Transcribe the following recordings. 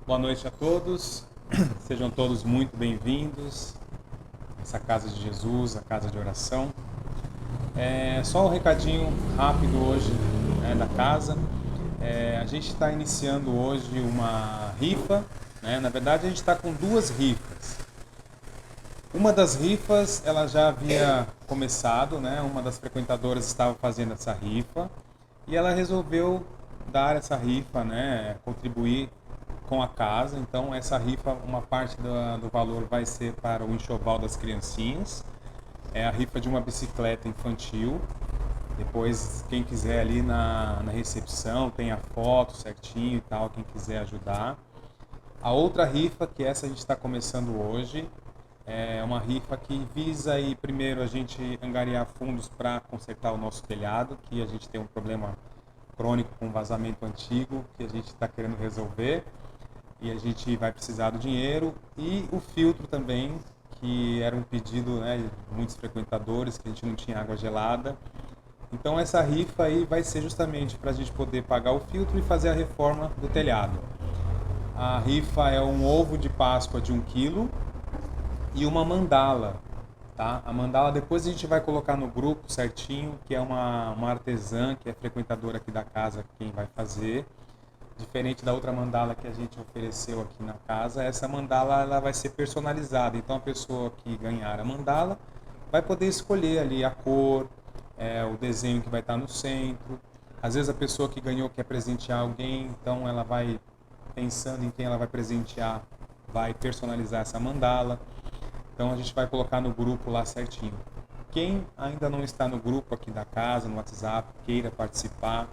Boa noite a todos, sejam todos muito bem-vindos a essa casa de Jesus, a casa de oração. Só um recadinho rápido hoje, da casa. A gente está iniciando hoje uma rifa, né? Na verdade, a gente está com duas rifas. Uma das rifas ela já havia começado, né? Uma das frequentadoras estava fazendo essa rifa e ela resolveu dar essa rifa, né? Contribuir com a casa. Então essa rifa, uma parte do valor vai ser para o enxoval das criancinhas. É a rifa de uma bicicleta infantil. Depois, quem quiser ali na recepção, tem a foto certinho e tal, quem quiser ajudar. A outra rifa, que essa a gente está começando hoje, é uma rifa que visa aí primeiro a gente angariar fundos para consertar o nosso telhado, que a gente tem um problema crônico com vazamento antigo que a gente está querendo resolver e a gente vai precisar do dinheiro, e o filtro também, que era um pedido, né, de muitos frequentadores, que a gente não tinha água gelada. Então essa rifa aí vai ser justamente para a gente poder pagar o filtro e fazer a reforma do telhado. A rifa é um ovo de Páscoa de 1 quilo e uma mandala, tá? A mandala depois a gente vai colocar no grupo certinho, que é uma artesã, que é frequentadora aqui da casa, quem vai fazer. Diferente da outra mandala que a gente ofereceu aqui na casa, essa mandala ela vai ser personalizada. Então a pessoa que ganhar a mandala vai poder escolher ali a cor, o desenho que vai estar no centro. Às vezes a pessoa que ganhou quer presentear alguém, então ela vai pensando em quem ela vai presentear, vai personalizar essa mandala. Então a gente vai colocar no grupo lá certinho. Quem ainda não está no grupo aqui da casa, no WhatsApp, queira participar,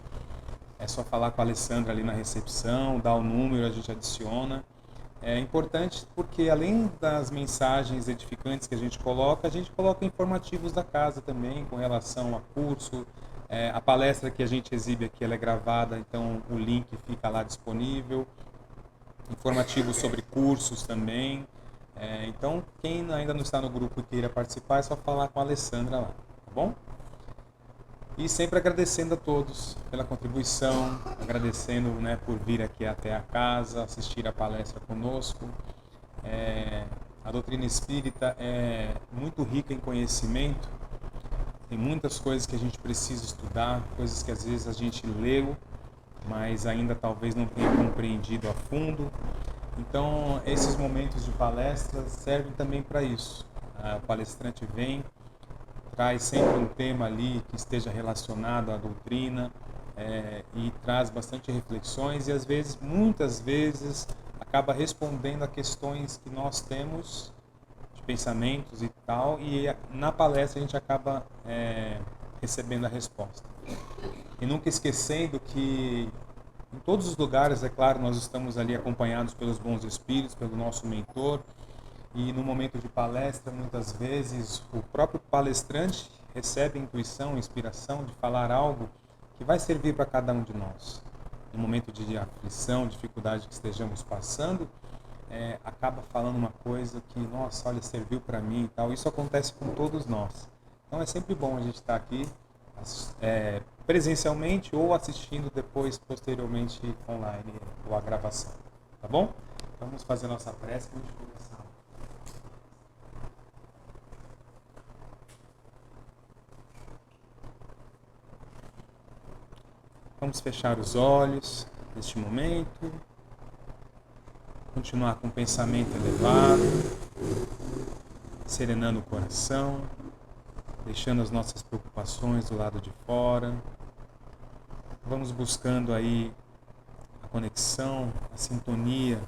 é só falar com a Alessandra ali na recepção, dar o número, a gente adiciona. É importante porque além das mensagens edificantes que a gente coloca informativos da casa também, com relação a curso. A palestra que a gente exibe aqui ela é gravada, então o link fica lá disponível. Informativos sobre cursos também. Então, quem ainda não está no grupo e queira participar, é só falar com a Alessandra lá, tá bom? E sempre agradecendo a todos pela contribuição, agradecendo, né, por vir aqui até a casa, assistir a palestra conosco. A doutrina espírita é muito rica em conhecimento, tem muitas coisas que a gente precisa estudar, coisas que às vezes a gente leu, mas ainda talvez não tenha compreendido a fundo. Então, esses momentos de palestra servem também para isso. O palestrante vem, traz sempre um tema ali que esteja relacionado à doutrina, e traz bastante reflexões e às vezes, muitas vezes, acaba respondendo a questões que nós temos de pensamentos e tal, e na palestra a gente acaba recebendo a resposta. E nunca esquecendo que em todos os lugares, é claro, nós estamos ali acompanhados pelos bons espíritos, pelo nosso mentor, e no momento de palestra, muitas vezes, o próprio palestrante recebe intuição, inspiração de falar algo que vai servir para cada um de nós. No momento de aflição, dificuldade que estejamos passando, acaba falando uma coisa que, nossa, olha, serviu para mim e tal. Isso acontece com todos nós. Então é sempre bom a gente estar aqui presencialmente ou assistindo depois, posteriormente, online, ou a gravação. Tá bom? Vamos fazer nossa prece para a gente começar. Vamos fechar os olhos neste momento, continuar com o pensamento elevado, serenando o coração, deixando as nossas preocupações do lado de fora. Vamos buscando aí a conexão, a sintonia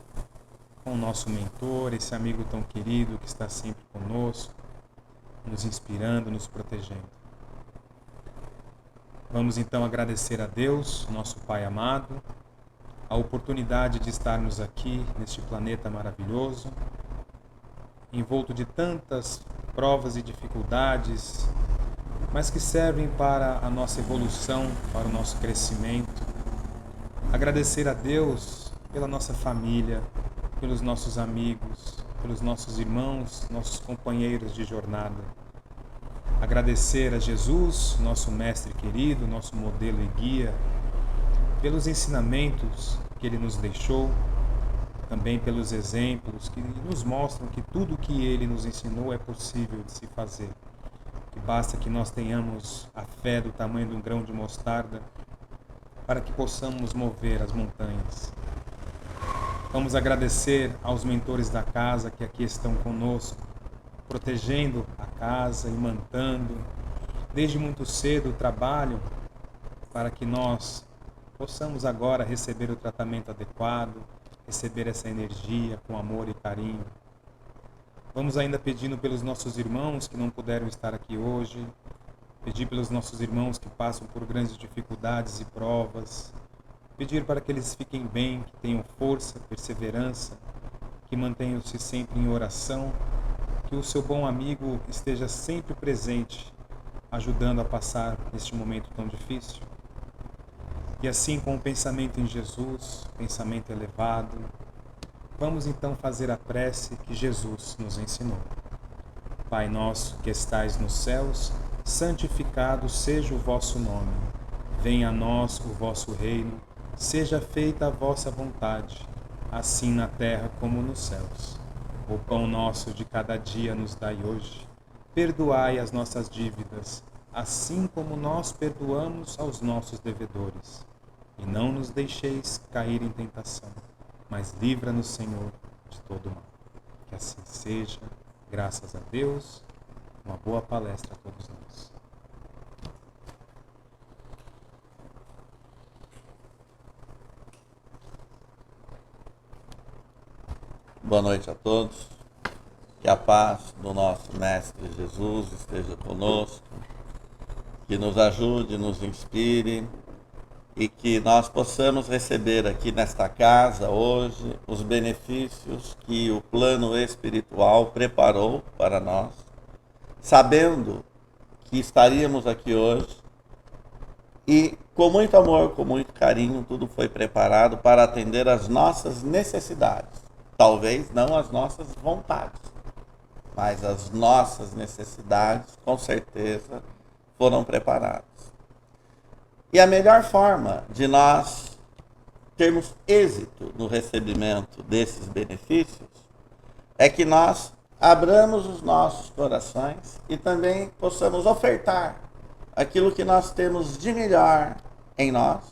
com o nosso mentor, esse amigo tão querido que está sempre conosco, nos inspirando, nos protegendo. Vamos então agradecer a Deus, nosso Pai amado, a oportunidade de estarmos aqui neste planeta maravilhoso, envolto de tantas provas e dificuldades, mas que servem para a nossa evolução, para o nosso crescimento. Agradecer a Deus pela nossa família, pelos nossos amigos, pelos nossos irmãos, nossos companheiros de jornada. Agradecer a Jesus, nosso mestre querido, nosso modelo e guia, pelos ensinamentos que ele nos deixou, também pelos exemplos que nos mostram que tudo que Ele nos ensinou é possível de se fazer. Que basta que nós tenhamos a fé do tamanho de um grão de mostarda para que possamos mover as montanhas. Vamos agradecer aos mentores da casa que aqui estão conosco, protegendo a casa e mantendo. Desde muito cedo trabalham para que nós possamos agora receber o tratamento adequado, receber essa energia com amor e carinho. Vamos ainda pedindo pelos nossos irmãos que não puderam estar aqui hoje, pedir pelos nossos irmãos que passam por grandes dificuldades e provas, pedir para que eles fiquem bem, que tenham força, perseverança, que mantenham-se sempre em oração, que o seu bom amigo esteja sempre presente, ajudando a passar neste momento tão difícil. E assim, com o pensamento em Jesus, pensamento elevado, vamos então fazer a prece que Jesus nos ensinou. Pai nosso que estais nos céus, santificado seja o vosso nome. Venha a nós o vosso reino, seja feita a vossa vontade, assim na terra como nos céus. O pão nosso de cada dia nos dai hoje. Perdoai as nossas dívidas, assim como nós perdoamos aos nossos devedores. E não nos deixeis cair em tentação, mas livra-nos, Senhor, de todo mal. Que assim seja, graças a Deus. Uma boa palestra a todos nós. Boa noite a todos. Que a paz do nosso Mestre Jesus esteja conosco, que nos ajude, nos inspire e que nós possamos receber aqui nesta casa hoje os benefícios que o plano espiritual preparou para nós, sabendo que estaríamos aqui hoje e com muito amor, com muito carinho, tudo foi preparado para atender às nossas necessidades. Talvez não as nossas vontades, mas as nossas necessidades, com certeza, foram preparadas. E a melhor forma de nós termos êxito no recebimento desses benefícios é que nós abramos os nossos corações e também possamos ofertar aquilo que nós temos de melhor em nós,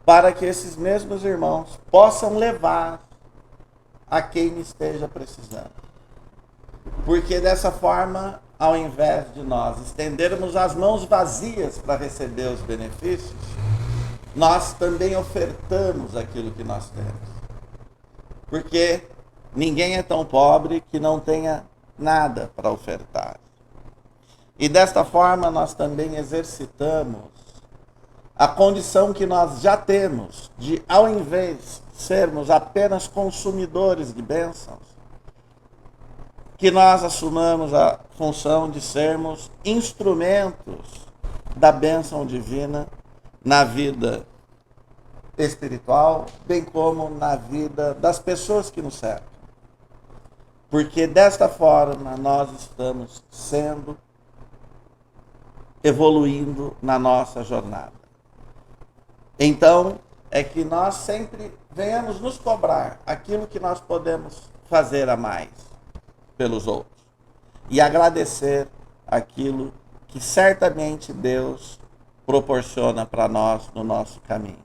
para que esses mesmos irmãos possam levar a quem esteja precisando. Porque dessa forma, ao invés de nós estendermos as mãos vazias para receber os benefícios, nós também ofertamos aquilo que nós temos. Porque ninguém é tão pobre que não tenha nada para ofertar. E desta forma nós também exercitamos a condição que nós já temos de, ao invés de sermos apenas consumidores de bênçãos, que nós assumamos a função de sermos instrumentos da bênção divina na vida espiritual, bem como na vida das pessoas que nos cercam. Porque desta forma nós estamos evoluindo na nossa jornada. Então, é que nós sempre venhamos nos cobrar aquilo que nós podemos fazer a mais pelos outros e agradecer aquilo que certamente Deus proporciona para nós no nosso caminho.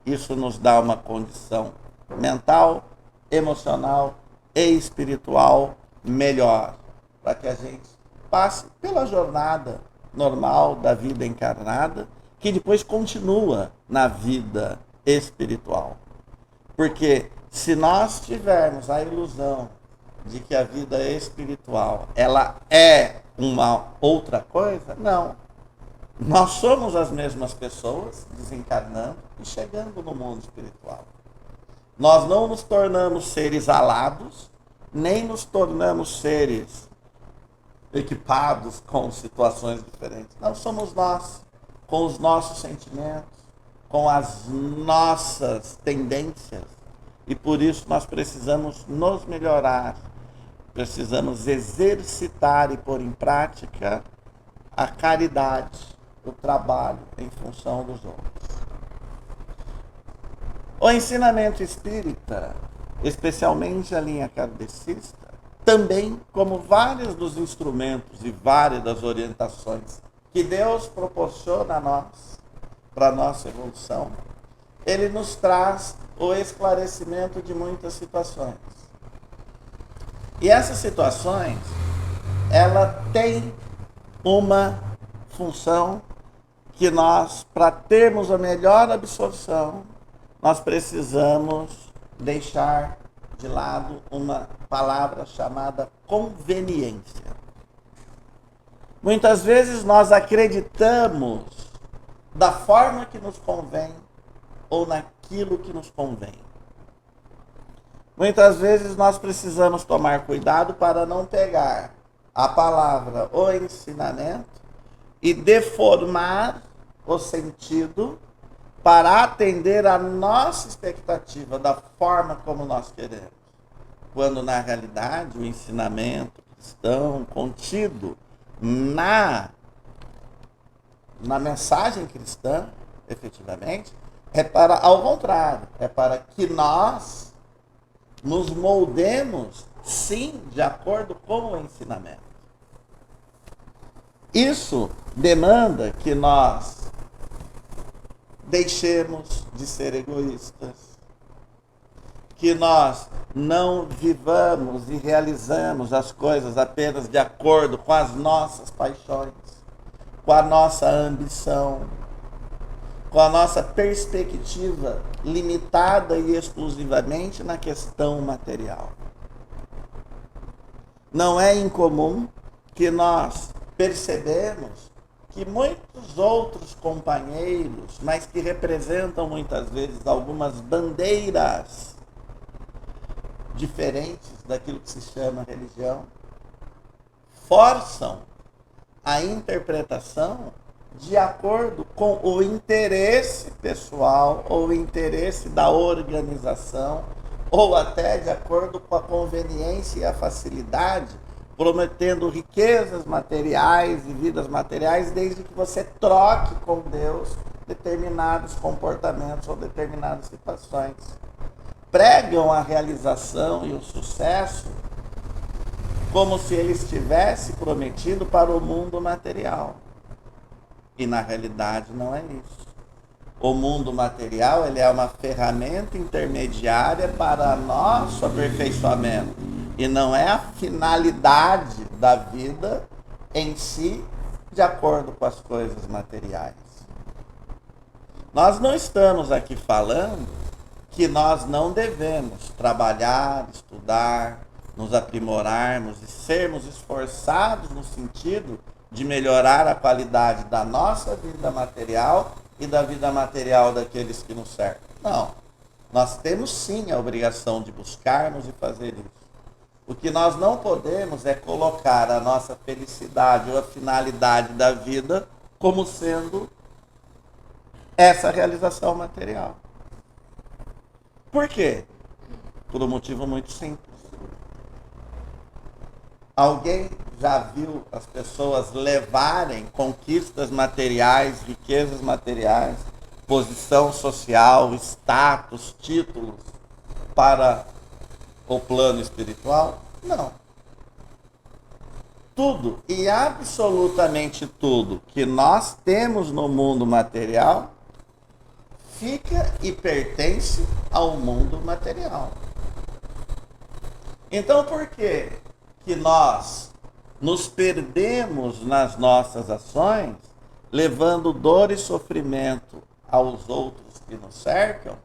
Isso nos dá uma condição mental, emocional e espiritual melhor, para que a gente passe pela jornada normal da vida encarnada, que depois continua na vida espiritual. Porque se nós tivermos a ilusão de que a vida espiritual ela é uma outra coisa, não. Nós somos as mesmas pessoas desencarnando e chegando no mundo espiritual. Nós não nos tornamos seres alados, nem nos tornamos seres equipados com situações diferentes. Não, somos nós, com os nossos sentimentos, com as nossas tendências. E por isso nós precisamos nos melhorar, precisamos exercitar e pôr em prática a caridade, o trabalho em função dos outros. O ensinamento espírita, especialmente a linha kardecista, também como vários dos instrumentos e várias das orientações que Deus proporciona a nós, para a nossa evolução, ele nos traz o esclarecimento de muitas situações. E essas situações, ela tem uma função que nós, para termos a melhor absorção, nós precisamos deixar de lado uma palavra chamada conveniência. Muitas vezes nós acreditamos da forma que nos convém ou naquilo que nos convém. Muitas vezes nós precisamos tomar cuidado para não pegar a palavra ou ensinamento e deformar o sentido para atender a nossa expectativa da forma como nós queremos. Quando na realidade o ensinamento cristão contido na mensagem cristã, efetivamente, é para, ao contrário, é para que nós nos moldemos, sim, de acordo com o ensinamento. Isso demanda que nós deixemos de ser egoístas, que nós não vivamos e realizamos as coisas apenas de acordo com as nossas paixões, com a nossa ambição, com a nossa perspectiva limitada e exclusivamente na questão material. Não é incomum que nós percebemos que muitos outros companheiros, mas que representam muitas vezes algumas bandeiras diferentes daquilo que se chama religião, forçam a interpretação de acordo com o interesse pessoal ou o interesse da organização, ou até de acordo com a conveniência e a facilidade, prometendo riquezas materiais e vidas materiais, desde que você troque com Deus determinados comportamentos ou determinadas situações. Pregam a realização e o sucesso como se ele estivesse prometido para o mundo material. E na realidade não é isso. O mundo material, ele é uma ferramenta intermediária para nosso aperfeiçoamento. E não é a finalidade da vida em si, de acordo com as coisas materiais. Nós não estamos aqui falando que nós não devemos trabalhar, estudar, nos aprimorarmos e sermos esforçados no sentido de melhorar a qualidade da nossa vida material e da vida material daqueles que nos cercam. Não. Nós temos sim a obrigação de buscarmos e fazer isso. O que nós não podemos é colocar a nossa felicidade ou a finalidade da vida como sendo essa realização material. Por quê? Por um motivo muito simples. Alguém já viu as pessoas levarem conquistas materiais, riquezas materiais, posição social, status, títulos para o plano espiritual? Não. Tudo e absolutamente tudo que nós temos no mundo material fica e pertence ao mundo material. Então, por que nós nos perdemos nas nossas ações, levando dor e sofrimento aos outros que nos cercam,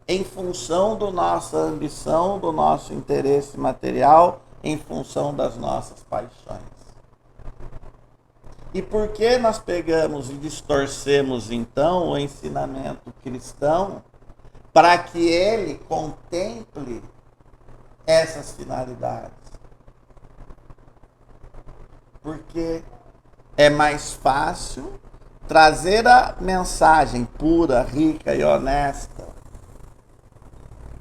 em função da nossa ambição, do nosso interesse material, em função das nossas paixões? E por que nós pegamos e distorcemos então o ensinamento cristão para que ele contemple essas finalidades? Porque é mais fácil trazer a mensagem pura, rica e honesta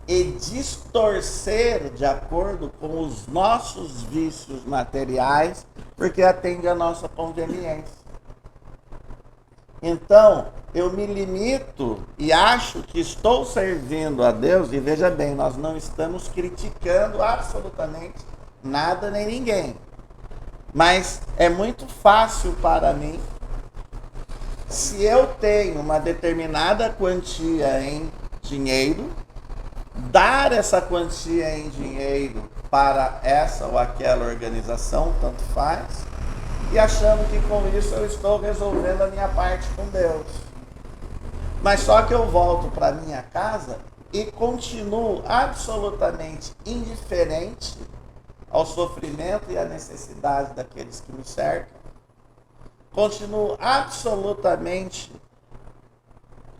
e distorcer de acordo com os nossos vícios materiais, porque atende a nossa conveniência. Então, eu me limito e acho que estou servindo a Deus, e veja bem, nós não estamos criticando absolutamente nada nem ninguém. Mas é muito fácil para mim, se eu tenho uma determinada quantia em dinheiro, dar essa quantia em dinheiro para essa ou aquela organização, tanto faz, e achando que com isso eu estou resolvendo a minha parte com Deus. Mas só que eu volto para minha casa e continuo absolutamente indiferente ao sofrimento e à necessidade daqueles que me cercam. Continuo absolutamente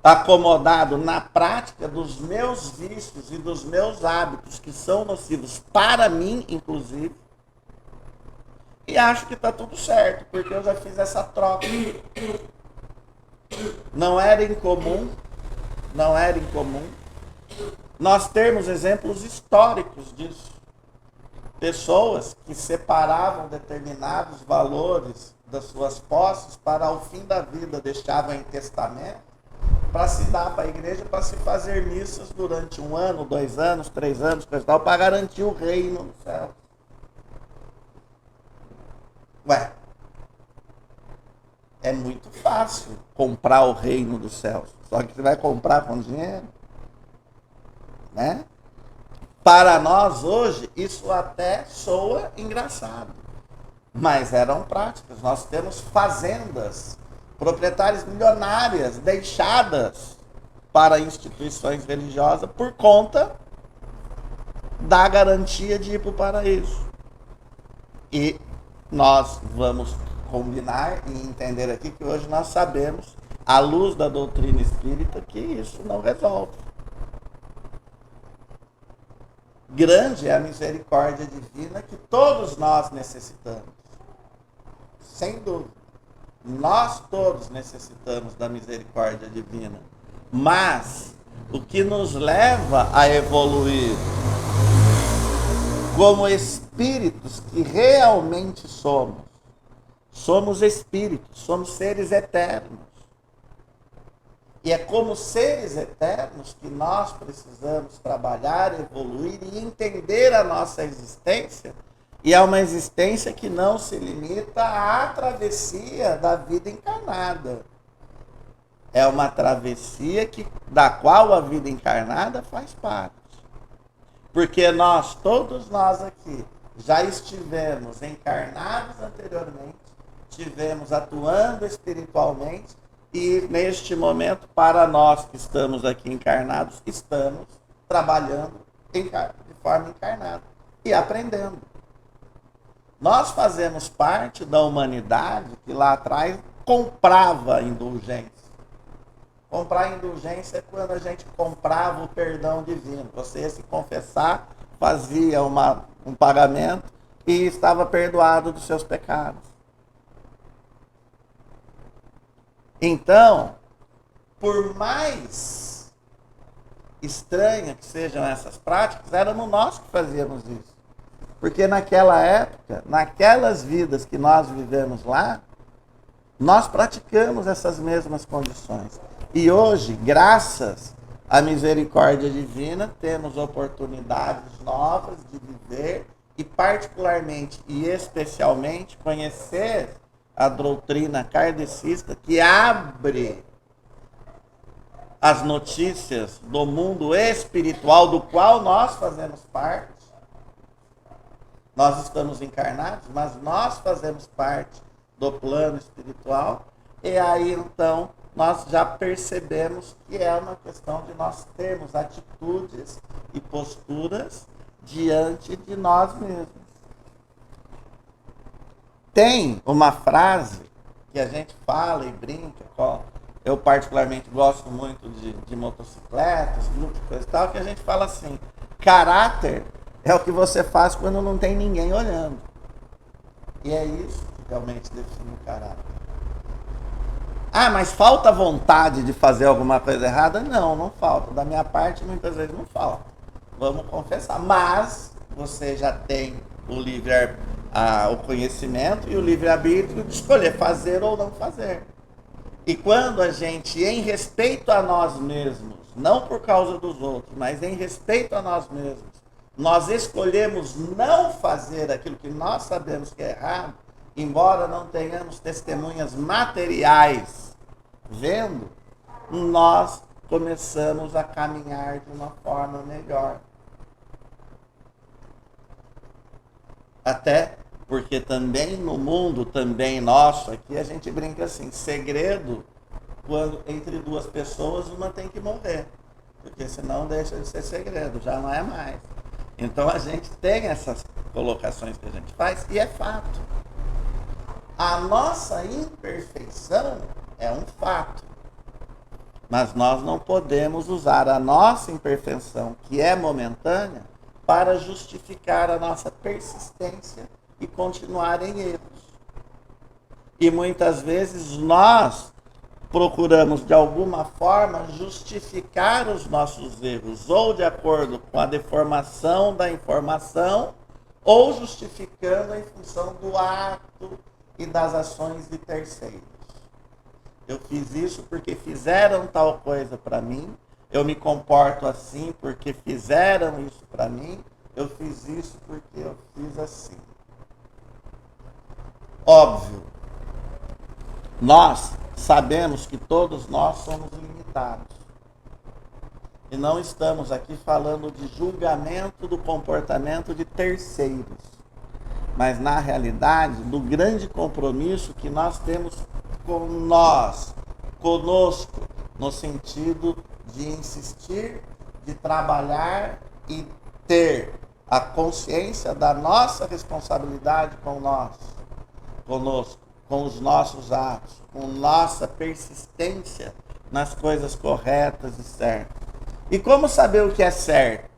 acomodado na prática dos meus vícios e dos meus hábitos que são nocivos para mim, inclusive, e acho que está tudo certo, porque eu já fiz essa troca. Não era incomum nós termos exemplos históricos disso. Pessoas que separavam determinados valores das suas posses para ao fim da vida deixavam em testamento para se dar para a igreja, para se fazer missas durante 1 ano, 2 anos, 3 anos, para garantir o reino no céu. Ué, é muito fácil comprar o reino dos céus, só que você vai comprar com dinheiro, né? Para nós hoje, isso até soa engraçado, mas eram práticas. Nós temos fazendas, proprietárias milionárias deixadas para instituições religiosas por conta da garantia de ir para o paraíso. E nós vamos combinar e entender aqui que hoje nós sabemos, à luz da doutrina espírita, que isso não resolve. Grande é a misericórdia divina que todos nós necessitamos. Sem dúvida. Nós todos necessitamos da misericórdia divina. Mas o que nos leva a evoluir como espíritos que realmente somos espíritos, somos seres eternos. E é como seres eternos que nós precisamos trabalhar, evoluir e entender a nossa existência. E é uma existência que não se limita à travessia da vida encarnada. É uma travessia da qual a vida encarnada faz parte. Porque todos nós aqui, já estivemos encarnados anteriormente, estivemos atuando espiritualmente, e neste momento, para nós que estamos aqui encarnados, estamos trabalhando de forma encarnada e aprendendo. Nós fazemos parte da humanidade que lá atrás comprava indulgência. Comprar indulgência é quando a gente comprava o perdão divino. Você ia se confessar, fazia um pagamento e estava perdoado dos seus pecados. Então, por mais estranhas que sejam essas práticas, éramos nós que fazíamos isso. Porque naquela época, naquelas vidas que nós vivemos lá, nós praticamos essas mesmas condições. E hoje, graças à misericórdia divina, temos oportunidades novas de viver e particularmente e especialmente conhecer a doutrina kardecista, que abre as notícias do mundo espiritual do qual nós fazemos parte. Nós estamos encarnados, mas nós fazemos parte do plano espiritual. E aí, então, nós já percebemos que é uma questão de nós termos atitudes e posturas diante de nós mesmos. Tem uma frase que a gente fala e brinca, eu particularmente gosto muito de motocicletas, grupos e coisa e tal, que a gente fala assim: caráter é o que você faz quando não tem ninguém olhando. E é isso que realmente define o caráter. Ah, mas falta vontade de fazer alguma coisa errada? Não, não falta. Da minha parte, muitas vezes não falta. Vamos confessar. Mas você já tem o conhecimento e o livre-arbítrio de escolher fazer ou não fazer. E quando a gente, em respeito a nós mesmos, não por causa dos outros, mas em respeito a nós mesmos, nós escolhemos não fazer aquilo que nós sabemos que é errado, embora não tenhamos testemunhas materiais vendo, nós começamos a caminhar de uma forma melhor. Até porque também no mundo, também nosso, aqui a gente brinca assim, segredo, quando entre duas pessoas, uma tem que morrer. Porque senão deixa de ser segredo, já não é mais. Então a gente tem essas colocações que a gente faz e é fato. A nossa imperfeição é um fato. Mas nós não podemos usar a nossa imperfeição, que é momentânea, para justificar a nossa persistência e continuar em erros. E muitas vezes nós procuramos de alguma forma justificar os nossos erros, ou de acordo com a deformação da informação, ou justificando em função do ato e das ações de terceiros. Eu fiz isso porque fizeram tal coisa para mim, eu me comporto assim porque fizeram isso para mim, eu fiz isso porque eu fiz assim. Óbvio, nós sabemos que todos nós somos limitados. E não estamos aqui falando de julgamento do comportamento de terceiros, mas na realidade do grande compromisso que nós temos com nós, conosco, no sentido de insistir, de trabalhar e ter a consciência da nossa responsabilidade com nós, conosco, com os nossos atos, com nossa persistência nas coisas corretas e certas. E como saber o que é certo?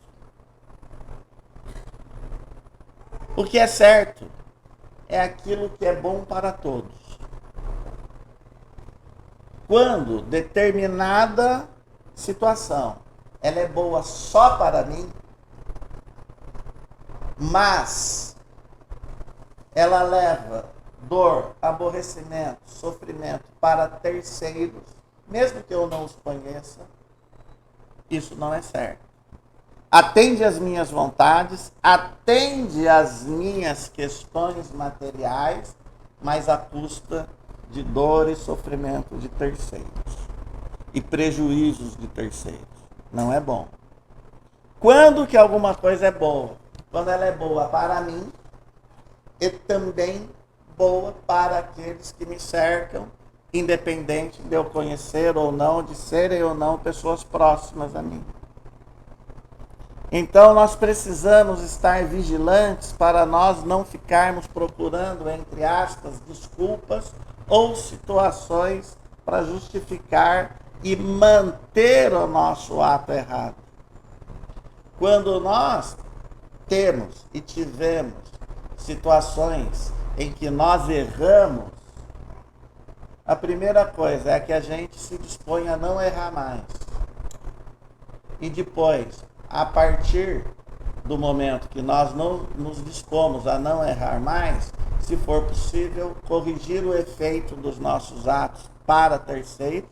O que é certo é aquilo que é bom para todos. Quando determinada situação ela é boa só para mim, mas ela leva dor, aborrecimento, sofrimento para terceiros, mesmo que eu não os conheça, isso não é certo. Atende às minhas vontades, atende às minhas questões materiais, mas à custa de dor e sofrimento de terceiros e prejuízos de terceiros. Não é bom. Quando que alguma coisa é boa? Quando ela é boa para mim e também boa para aqueles que me cercam, independente de eu conhecer ou não, de serem ou não pessoas próximas a mim. Então nós precisamos estar vigilantes para nós não ficarmos procurando, entre aspas, desculpas ou situações para justificar e manter o nosso ato errado. Quando nós temos e tivemos situações em que nós erramos, a primeira coisa é que a gente se dispõe a não errar mais. E depois, a partir do momento que nós não nos dispomos a não errar mais, se for possível, corrigir o efeito dos nossos atos para terceiros.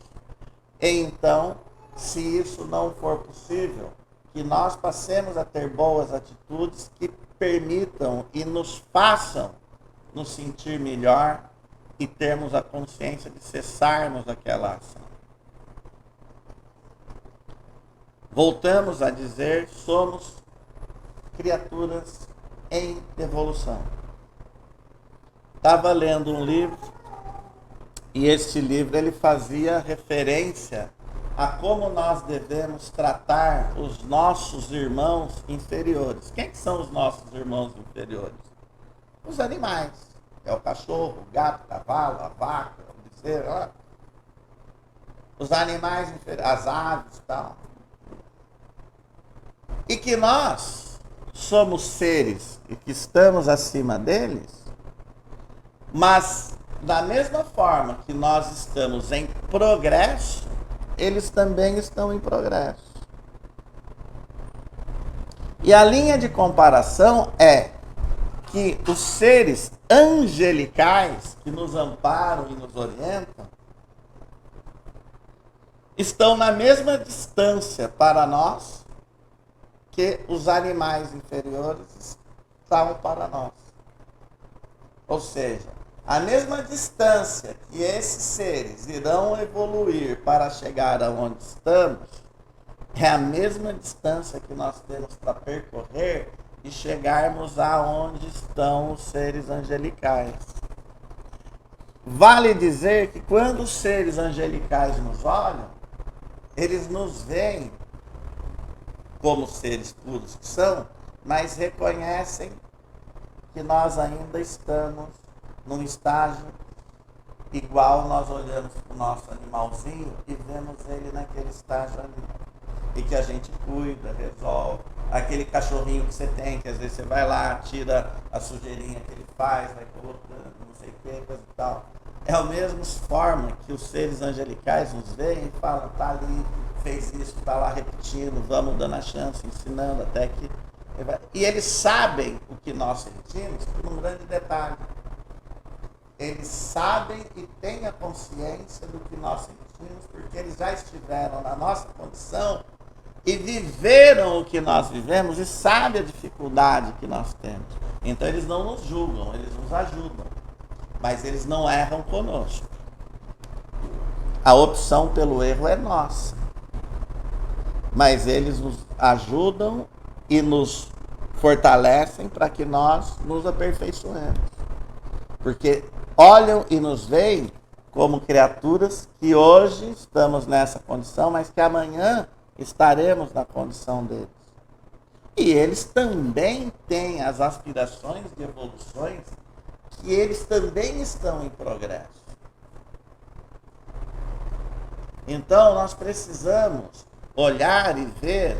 E então, se isso não for possível, que nós passemos a ter boas atitudes que permitam e nos façam nos sentir melhor e termos a consciência de cessarmos aquela ação. Voltamos a dizer, somos criaturas em evolução. Estava lendo um livro e este livro ele fazia referência a como nós devemos tratar os nossos irmãos inferiores. Quem são os nossos irmãos inferiores? Os animais. É o cachorro, o gato, o cavalo, a vaca, o bezerro, os animais inferiores, as aves e tal. E que nós somos seres e que estamos acima deles, mas da mesma forma que nós estamos em progresso, eles também estão em progresso. E a linha de comparação é que os seres angelicais que nos amparam e nos orientam, estão na mesma distância para nós que os animais inferiores estão para nós. Ou seja, a mesma distância que esses seres irão evoluir para chegar aonde estamos, é a mesma distância que nós temos para percorrer e chegarmos aonde estão os seres angelicais. Vale dizer que quando os seres angelicais nos olham, eles nos veem como seres puros que são, mas reconhecem que nós ainda estamos num estágio igual nós olhamos para o nosso animalzinho e vemos ele naquele estágio ali. E que a gente cuida, resolve. Aquele cachorrinho que você tem, que às vezes você vai lá, tira a sujeirinha que ele faz, vai colocando, não sei o que, coisa e tal. É a mesma forma que os seres angelicais nos veem e falam, tá ali, fez isso, tá lá repetindo, vamos dando a chance, ensinando até que... E eles sabem o que nós sentimos por um grande detalhe. Eles sabem e têm a consciência do que nós sentimos, porque eles já estiveram na nossa condição e viveram o que nós vivemos e sabem a dificuldade que nós temos. Então eles não nos julgam, eles nos ajudam. Mas eles não erram conosco. A opção pelo erro é nossa. Mas eles nos ajudam e nos fortalecem para que nós nos aperfeiçoemos. Porque olham e nos veem como criaturas que hoje estamos nessa condição, mas que amanhã estaremos na condição deles. E eles também têm as aspirações de evoluções que eles também estão em progresso. Então nós precisamos olhar e ver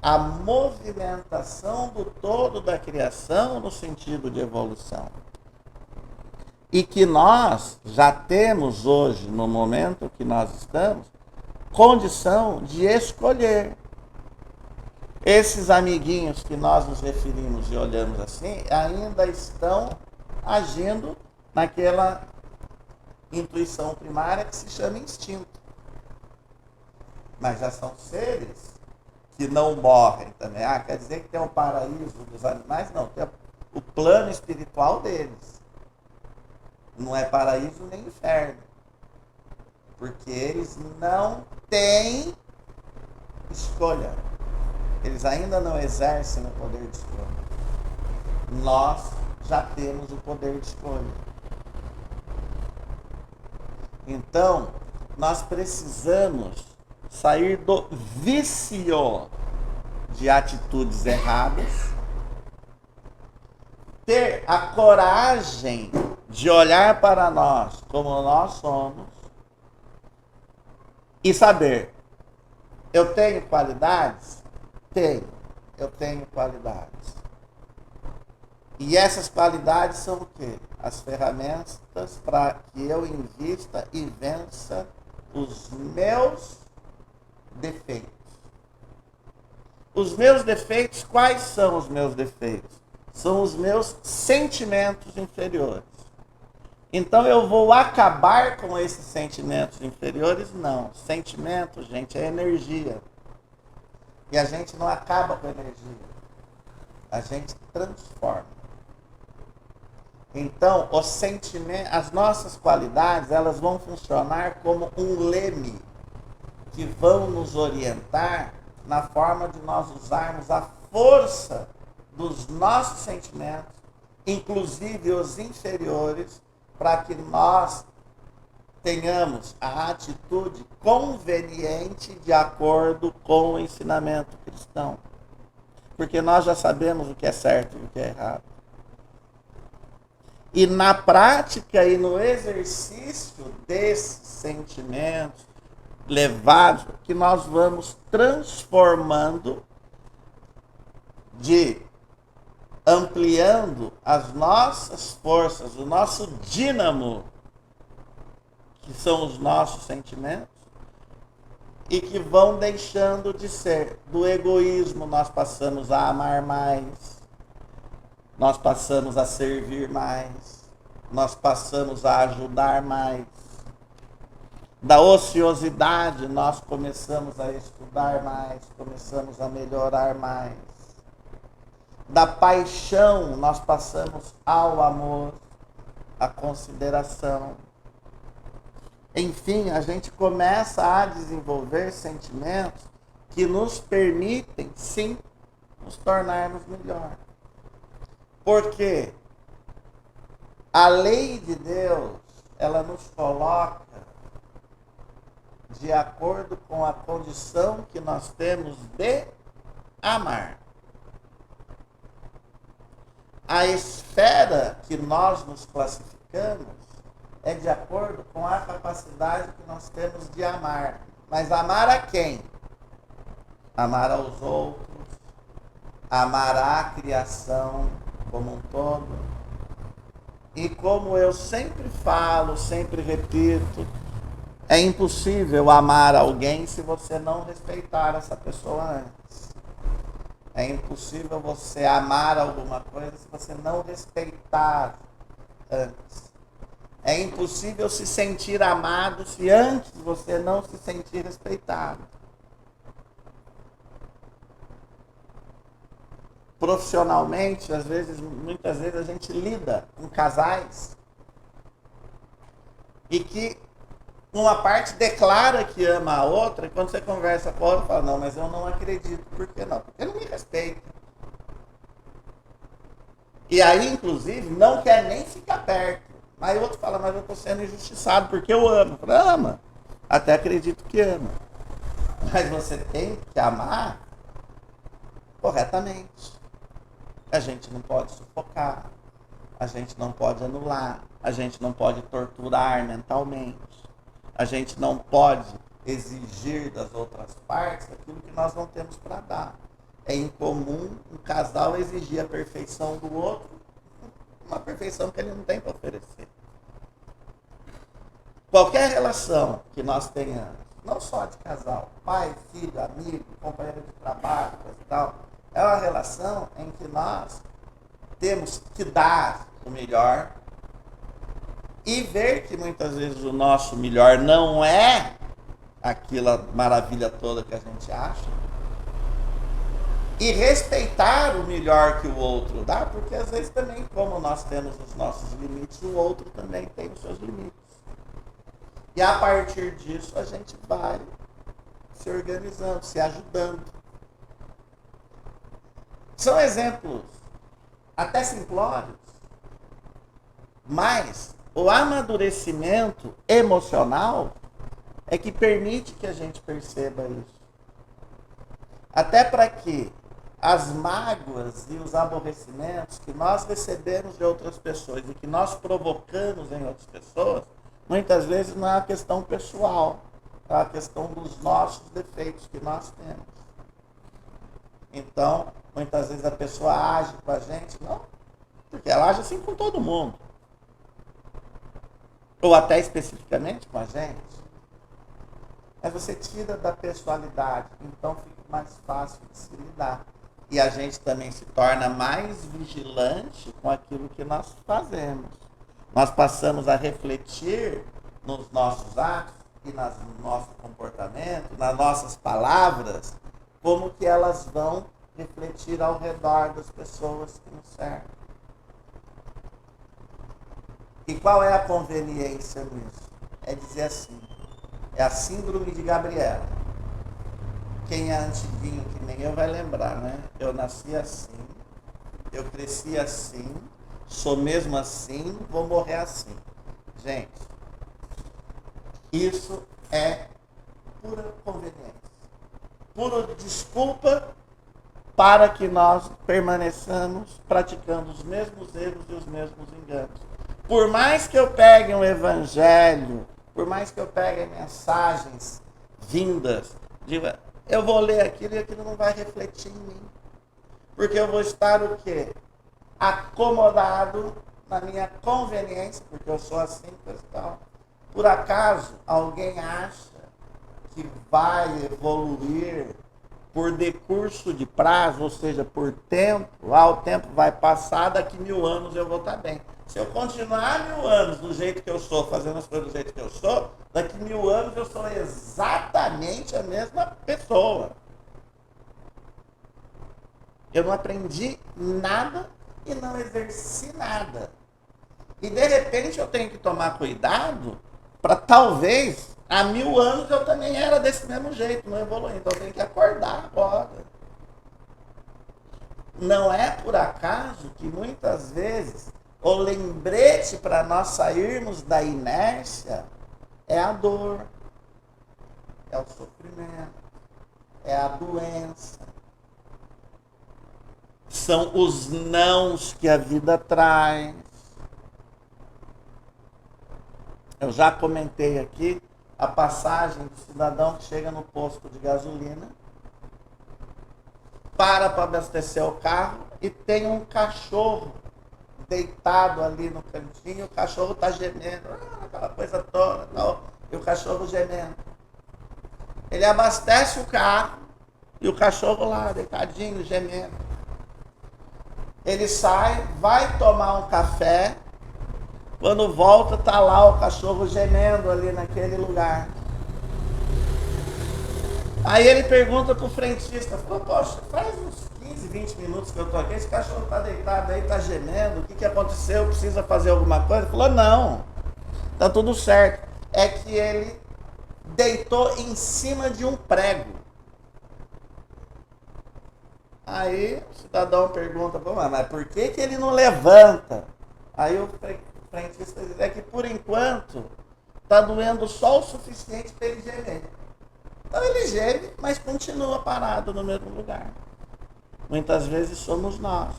a movimentação do todo da criação no sentido de evolução. E que nós já temos hoje, no momento que nós estamos, condição de escolher. Esses amiguinhos que nós nos referimos e olhamos assim, ainda estão agindo naquela intuição primária que se chama instinto. Mas já são seres que não morrem também. Quer dizer que tem um paraíso dos animais? Não, tem o plano espiritual deles. Não é paraíso nem inferno. Porque eles não têm escolha. Eles ainda não exercem o poder de escolha. Nós já temos o poder de escolha. Então, nós precisamos sair do vício de atitudes erradas, ter a coragem de olhar para nós como nós somos e saber, eu tenho qualidades? Tenho, eu tenho qualidades. E essas qualidades são o quê? As ferramentas para que eu invista e vença os meus defeitos. Os meus defeitos, quais são os meus defeitos? São os meus sentimentos inferiores. Então eu vou acabar com esses sentimentos inferiores? Não. Sentimento, gente, é energia. E a gente não acaba com a energia. A gente transforma. Então, os sentimentos, as nossas qualidades, elas vão funcionar como um leme que vão nos orientar na forma de nós usarmos a força dos nossos sentimentos, inclusive os inferiores, para que nós tenhamos a atitude conveniente de acordo com o ensinamento cristão. Porque nós já sabemos o que é certo e o que é errado. E na prática e no exercício desses sentimentos levados, que nós vamos transformando, ampliando as nossas forças, o nosso dínamo, que são os nossos sentimentos, e que vão deixando de ser. Do egoísmo nós passamos a amar mais, nós passamos a servir mais, nós passamos a ajudar mais. Da ociosidade, nós começamos a estudar mais, começamos a melhorar mais. Da paixão, nós passamos ao amor, à consideração. Enfim, a gente começa a desenvolver sentimentos que nos permitem, sim, nos tornarmos melhor. Porque a lei de Deus, ela nos coloca de acordo com a condição que nós temos de amar. A esfera que nós nos classificamos é de acordo com a capacidade que nós temos de amar. Mas amar a quem? Amar aos outros, amar a criação como um todo. E como eu sempre falo, sempre repito, é impossível amar alguém se você não respeitar essa pessoa antes. É impossível você amar alguma coisa se você não respeitar antes. É impossível se sentir amado se antes você não se sentir respeitado. Profissionalmente, muitas vezes a gente lida com casais e que uma parte declara que ama a outra, e quando você conversa com a outra, fala, não, mas eu não acredito. Por que não? Porque não me respeita. E aí, inclusive, não quer nem ficar perto. Aí o outro fala, mas eu estou sendo injustiçado porque eu amo. Eu falo, ama. Até acredito que ama. Mas você tem que amar corretamente. A gente não pode sufocar. A gente não pode anular. A gente não pode torturar mentalmente. A gente não pode exigir das outras partes aquilo que nós não temos para dar. É incomum um casal exigir a perfeição do outro, uma perfeição que ele não tem para oferecer. Qualquer relação que nós tenhamos, não só de casal, pai, filho, amigo, companheiro de trabalho, coisa e tal, é uma relação em que nós temos que dar o melhor e ver que muitas vezes o nosso melhor não é aquela maravilha toda que a gente acha. E respeitar o melhor que o outro dá, porque às vezes também, como nós temos os nossos limites, o outro também tem os seus limites. E a partir disso a gente vai se organizando, se ajudando. São exemplos até simplórios, mas o amadurecimento emocional é que permite que a gente perceba isso. Até para que as mágoas e os aborrecimentos que nós recebemos de outras pessoas e que nós provocamos em outras pessoas, muitas vezes não é uma questão pessoal, é uma questão dos nossos defeitos que nós temos. Então, muitas vezes a pessoa age com a gente, não, porque ela age assim com todo mundo. Ou até especificamente com a gente. Mas você tira da personalidade, então fica mais fácil de se lidar. E a gente também se torna mais vigilante com aquilo que nós fazemos. Nós passamos a refletir nos nossos atos e no nosso comportamento, nas nossas palavras, como que elas vão refletir ao redor das pessoas que nos cercam. E qual é a conveniência nisso? É dizer assim, é a síndrome de Gabriela. Quem é antiguinho que nem eu vai lembrar, né? Eu nasci assim, eu cresci assim, sou mesmo assim, vou morrer assim. Gente, isso é pura conveniência. Pura desculpa para que nós permaneçamos praticando os mesmos erros e os mesmos enganos. Por mais que eu pegue um evangelho, por mais que eu pegue mensagens vindas, eu vou ler aquilo e aquilo não vai refletir em mim. Porque eu vou estar o quê? Acomodado na minha conveniência, porque eu sou assim, pessoal. Por acaso, alguém acha que vai evoluir por decurso de prazo, ou seja, por tempo, o tempo vai passar, daqui 1000 anos eu vou estar bem. Se eu continuar 1000 anos do jeito que eu sou, fazendo as coisas do jeito que eu sou, daqui 1000 anos eu sou exatamente a mesma pessoa. Eu não aprendi nada e não exerci nada. E de repente eu tenho que tomar cuidado para talvez há 1000 anos eu também era desse mesmo jeito, não evoluí. Então eu tenho que acordar agora. Não é por acaso que muitas vezes o lembrete para nós sairmos da inércia é a dor, é o sofrimento, é a doença. São os nãos que a vida traz. Eu já comentei aqui a passagem do cidadão que chega no posto de gasolina, para abastecer o carro e tem um cachorro deitado ali no cantinho, o cachorro está gemendo, aquela coisa toda, tal, e o cachorro gemendo. Ele abastece o carro e o cachorro lá, deitadinho, gemendo. Ele sai, vai tomar um café, quando volta está lá o cachorro gemendo ali naquele lugar. Aí ele pergunta pro frentista, falou, poxa, faz uns 15, 20 minutos que eu tô aqui, esse cachorro tá deitado aí, tá gemendo, o que aconteceu? Precisa fazer alguma coisa? Ele falou, não, tá tudo certo. É que ele deitou em cima de um prego. Aí o cidadão pergunta, mas por que ele não levanta? Aí o frentista diz, é que por enquanto tá doendo só o suficiente para ele gemer. Então ele geme, mas continua parado no mesmo lugar. Muitas vezes somos nós.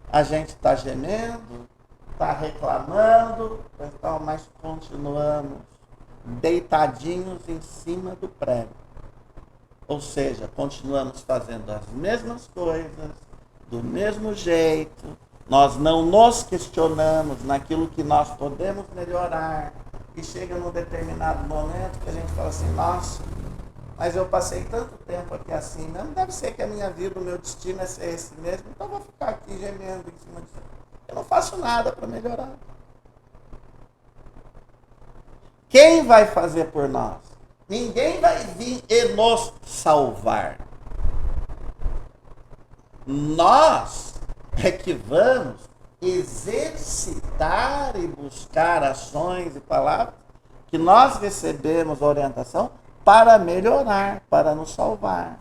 A gente está gemendo, está reclamando, então, mas continuamos deitadinhos em cima do prego. Ou seja, continuamos fazendo as mesmas coisas, do mesmo jeito. Nós não nos questionamos naquilo que nós podemos melhorar. E chega num determinado momento que a gente fala assim, nossa, mas eu passei tanto tempo aqui assim, não deve ser que a minha vida, o meu destino é ser esse mesmo, então eu vou ficar aqui gemendo em cima disso. Eu não faço nada para melhorar. Quem vai fazer por nós? Ninguém vai vir e nos salvar. Nós é que vamos exercitar e buscar ações e palavras que nós recebemos orientação para melhorar, para nos salvar,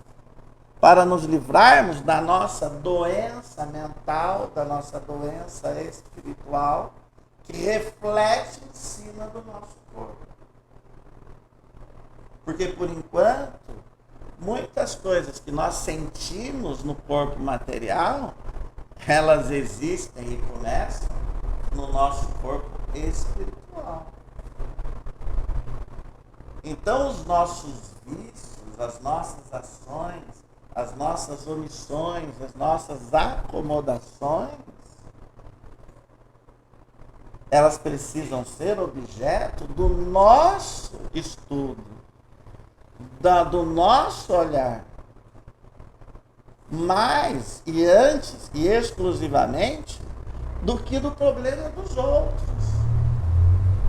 para nos livrarmos da nossa doença mental, da nossa doença espiritual, que reflete em cima do nosso corpo. Porque, por enquanto, muitas coisas que nós sentimos no corpo material, elas existem e começam no nosso corpo espiritual. Então, os nossos vícios, as nossas ações, as nossas omissões, as nossas acomodações, elas precisam ser objeto do nosso estudo, do nosso olhar. Mais e antes e exclusivamente do que do problema dos outros.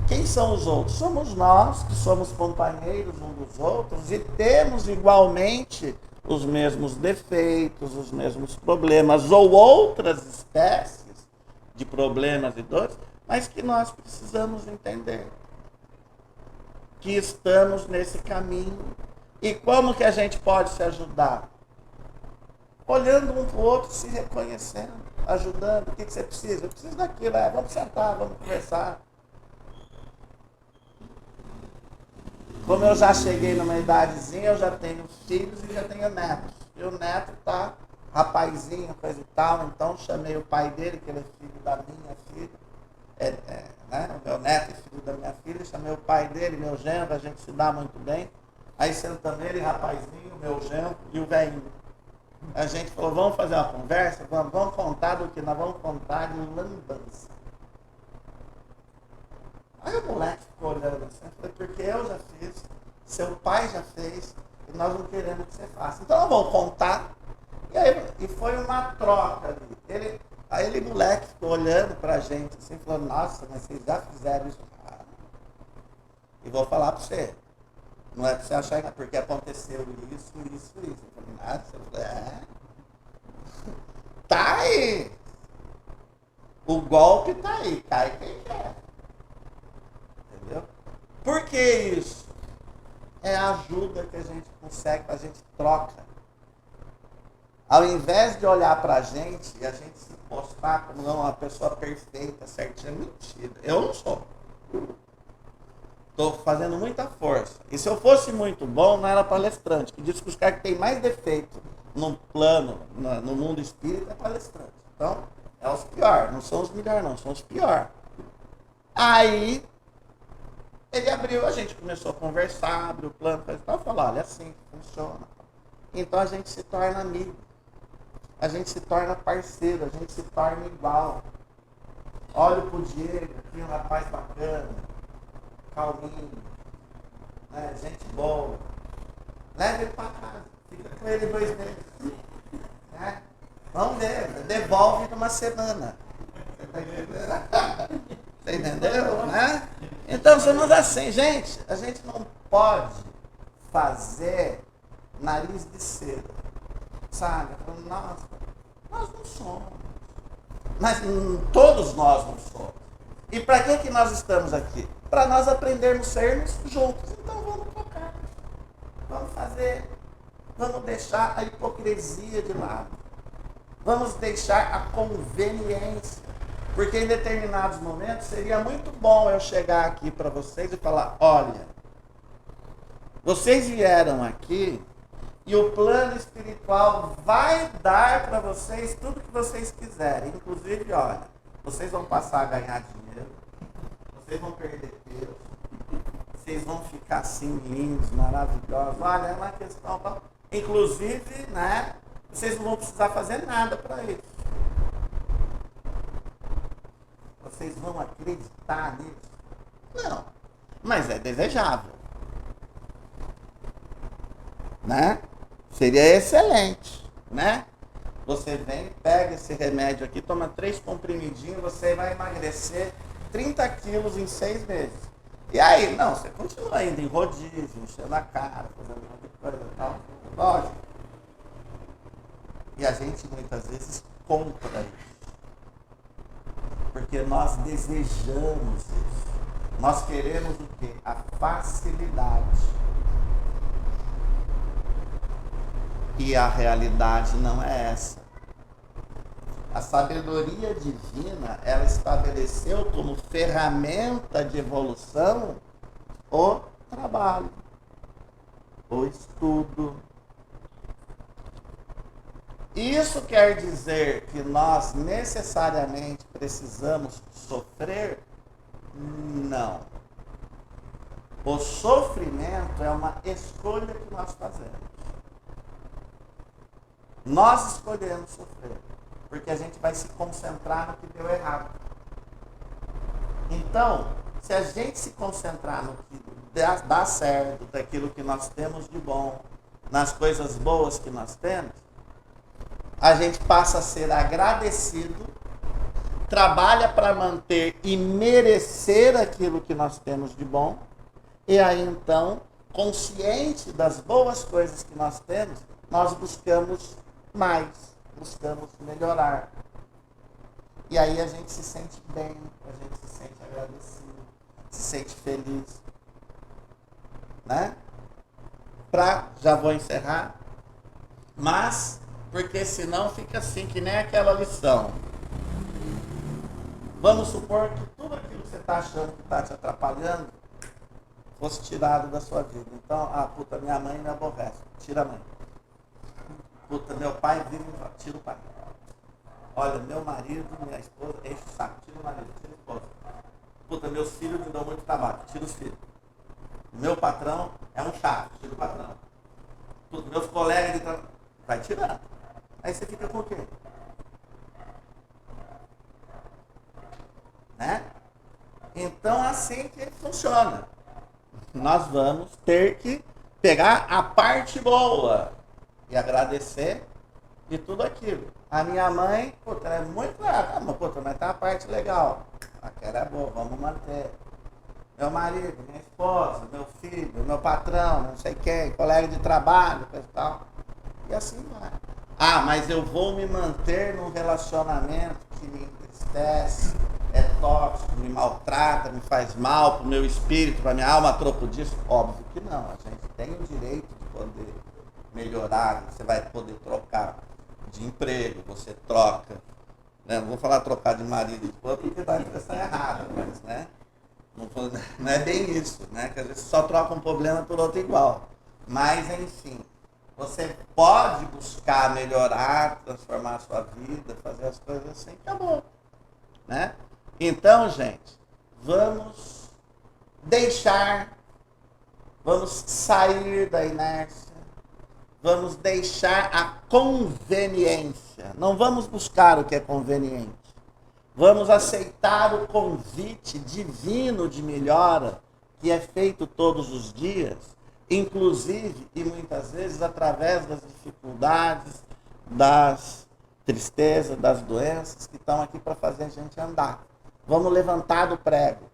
Quem são os outros? Somos nós, que somos companheiros uns dos outros e temos igualmente os mesmos defeitos, os mesmos problemas ou outras espécies de problemas e dores, mas que nós precisamos entender que estamos nesse caminho. E como que a gente pode se ajudar? Olhando um para o outro, se reconhecendo, ajudando. O que você precisa? Eu preciso daquilo, vamos sentar, vamos conversar. Como eu já cheguei numa idadezinha, eu já tenho filhos e já tenho netos. E o neto tá rapazinho, coisa e tal, então chamei o pai dele, que ele é filho da minha filha, né? O meu neto é filho da minha filha, chamei o pai dele, meu genro, a gente se dá muito bem. Aí sentando ele, rapazinho, meu genro e o velhinho. A gente falou, vamos fazer uma conversa, vamos contar do que nós vamos contar de lambança. Aí o moleque ficou olhando assim, eu falei, porque eu já fiz, seu pai já fez, e nós não queremos que você faça. Então nós vamos contar. E foi uma troca ali. Aí ele, moleque, ficou olhando pra gente assim, falando, nossa, mas vocês já fizeram isso? E vou falar pra você. Não é pra você achar que porque aconteceu isso. Eu falei, nada. Você falou, tá aí. O golpe tá aí. Cai quem quer. Entendeu? Por que isso? É a ajuda que a gente consegue, a gente troca. Ao invés de olhar pra gente e a gente se postar como uma pessoa perfeita, certinha, mentira. Eu não sou. Estou fazendo muita força. E se eu fosse muito bom, não era palestrante. Que diz que os caras que têm mais defeito no plano, no mundo espírita, é palestrante. Então, é os piores. Não são os melhores, não. São os piores. Aí, ele abriu, a gente começou a conversar, abriu o plano, falou, olha, é assim que funciona. Então, a gente se torna amigo. A gente se torna parceiro. A gente se torna igual. Olho pro Diego, aqui um rapaz bacana. Calminho, né? Gente boa. Leve ele para casa. Fica com ele 2 meses. Né? Vamos ver. Devolve numa semana. Você tá entendendo? Você entendeu? Né? Então somos assim, gente. A gente não pode fazer nariz de seda. Sabe? Nossa, nós não somos. Mas todos nós não somos. E para que nós estamos aqui? Para nós aprendermos a sermos juntos. Então vamos tocar. Vamos fazer. Vamos deixar a hipocrisia de lado. Vamos deixar a conveniência. Porque em determinados momentos seria muito bom eu chegar aqui para vocês e falar, olha, vocês vieram aqui e o plano espiritual vai dar para vocês tudo que vocês quiserem. Inclusive, olha, vocês vão passar a ganhar dinheiro, vocês vão perder peso, vocês vão ficar assim lindos, maravilhosos. Olha, é uma questão. Inclusive, né, vocês não vão precisar fazer nada para isso. Vocês vão acreditar nisso? Não. Mas é desejável. Né? Seria excelente, né? Você vem, pega esse remédio aqui, toma 3 comprimidinhos, você vai emagrecer 30 quilos em 6 meses. E aí, não, você continua indo em rodízio, enchendo a cara, fazendo um monte de coisa e tal. Lógico. E a gente muitas vezes compra isso. Porque nós desejamos isso. Nós queremos o quê? A facilidade. E a realidade não é essa. A sabedoria divina, ela estabeleceu como ferramenta de evolução o trabalho, o estudo. Isso quer dizer que nós necessariamente precisamos sofrer? Não. O sofrimento é uma escolha que nós fazemos. Nós escolhemos sofrer, porque a gente vai se concentrar no que deu errado. Então, se a gente se concentrar no que dá certo, daquilo que nós temos de bom, nas coisas boas que nós temos, a gente passa a ser agradecido, trabalha para manter e merecer aquilo que nós temos de bom, e aí então, consciente das boas coisas que nós temos, nós buscamos mais, buscamos melhorar. E aí a gente se sente bem, a gente se sente agradecido, se sente feliz. Né? Já vou encerrar, mas, porque senão fica assim, que nem aquela lição. Vamos supor que tudo aquilo que você está achando que está te atrapalhando fosse tirado da sua vida. Então, puta, minha mãe me aborrece. Tira a mãe. Puta, meu pai vive, tira o pai. Olha, meu marido, minha esposa, enche o saco, tira o marido, tira a esposa. Puta, meus filhos me dão muito trabalho, tira os filhos. Meu patrão é um chato, tira o patrão. Puta, meus colegas de trabalho, vai tirando. Aí você fica com o quê? Né? Então, assim que funciona. Nós vamos ter que pegar a parte boa e agradecer de tudo aquilo. A minha mãe, puta, ela é muito grata, mas puta, mas tá a parte legal. Aquela é boa, vamos manter. Meu marido, minha esposa, meu filho, meu patrão, não sei quem, colega de trabalho, coisa e tal. E assim vai. Ah, mas eu vou me manter num relacionamento que me entristece, é tóxico, me maltrata, me faz mal pro meu espírito, pra minha alma, a troco disso? Óbvio que não. A gente tem o direito de poder melhorar, você vai poder trocar de emprego, você troca, né? Não vou falar trocar de marido e esposa porque dá a impressão errada, mas, né? Não é bem isso, né? Que às vezes só troca um problema por outro igual. Mas, enfim, você pode buscar melhorar, transformar a sua vida, fazer as coisas assim, acabou, né? Então, gente, vamos sair da inércia, vamos deixar a conveniência, não vamos buscar o que é conveniente, vamos aceitar o convite divino de melhora que é feito todos os dias, inclusive e muitas vezes através das dificuldades, das tristezas, das doenças que estão aqui para fazer a gente andar. Vamos levantar do prego,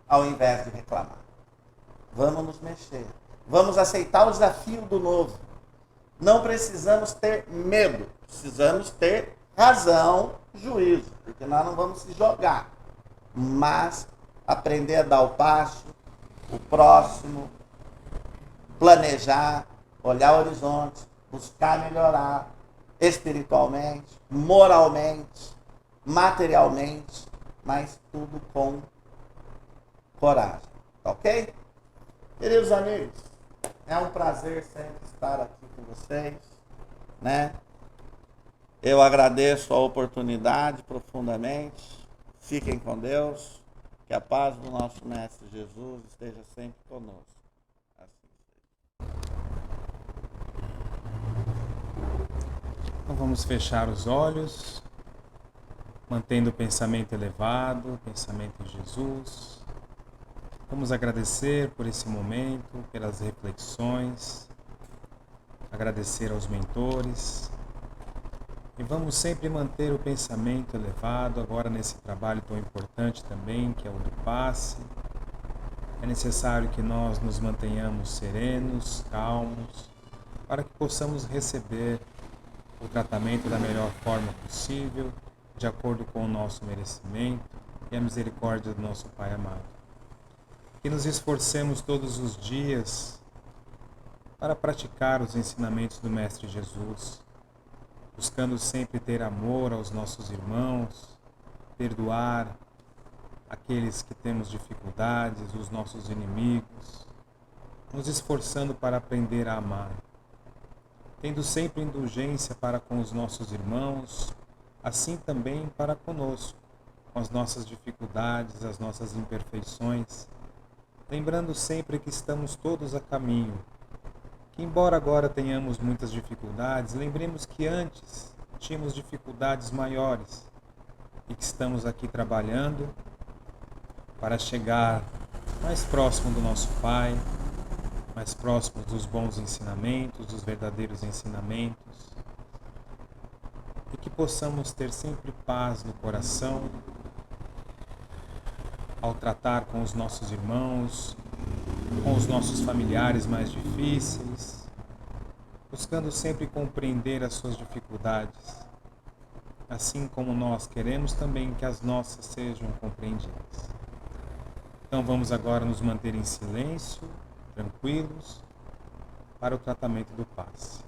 ao invés de reclamar. Vamos nos mexer. Vamos aceitar o desafio do novo. Não precisamos ter medo, precisamos ter razão, juízo, porque nós não vamos se jogar, mas aprender a dar o passo, o próximo, planejar, olhar o horizonte, buscar melhorar espiritualmente, moralmente, materialmente, mas tudo com coragem, ok? Queridos amigos, é um prazer sempre estar aqui com vocês, né? Eu agradeço a oportunidade profundamente. Fiquem com Deus. Que a paz do nosso Mestre Jesus esteja sempre conosco. Assim seja. Então vamos fechar os olhos, mantendo o pensamento elevado, o pensamento em Jesus. Vamos agradecer por esse momento, pelas reflexões, agradecer aos mentores. E vamos sempre manter o pensamento elevado, agora nesse trabalho tão importante também, que é o do passe. É necessário que nós nos mantenhamos serenos, calmos, para que possamos receber o tratamento da melhor forma possível, de acordo com o nosso merecimento e a misericórdia do nosso Pai amado. Que nos esforcemos todos os dias para praticar os ensinamentos do Mestre Jesus, buscando sempre ter amor aos nossos irmãos, perdoar aqueles que temos dificuldades, os nossos inimigos, nos esforçando para aprender a amar, tendo sempre indulgência para com os nossos irmãos, assim também para conosco, com as nossas dificuldades, as nossas imperfeições, lembrando sempre que estamos todos a caminho, que embora agora tenhamos muitas dificuldades, lembremos que antes tínhamos dificuldades maiores e que estamos aqui trabalhando para chegar mais próximo do nosso Pai, mais próximos dos bons ensinamentos, dos verdadeiros ensinamentos, e que possamos ter sempre paz no coração ao tratar com os nossos irmãos, com os nossos familiares mais difíceis, buscando sempre compreender as suas dificuldades, assim como nós queremos também que as nossas sejam compreendidas. Então vamos agora nos manter em silêncio, tranquilos, para o tratamento do passe.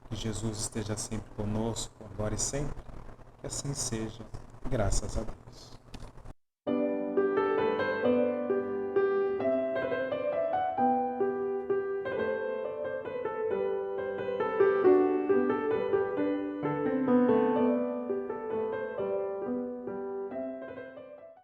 Que Jesus esteja sempre conosco, agora e sempre, que assim seja, graças a Deus.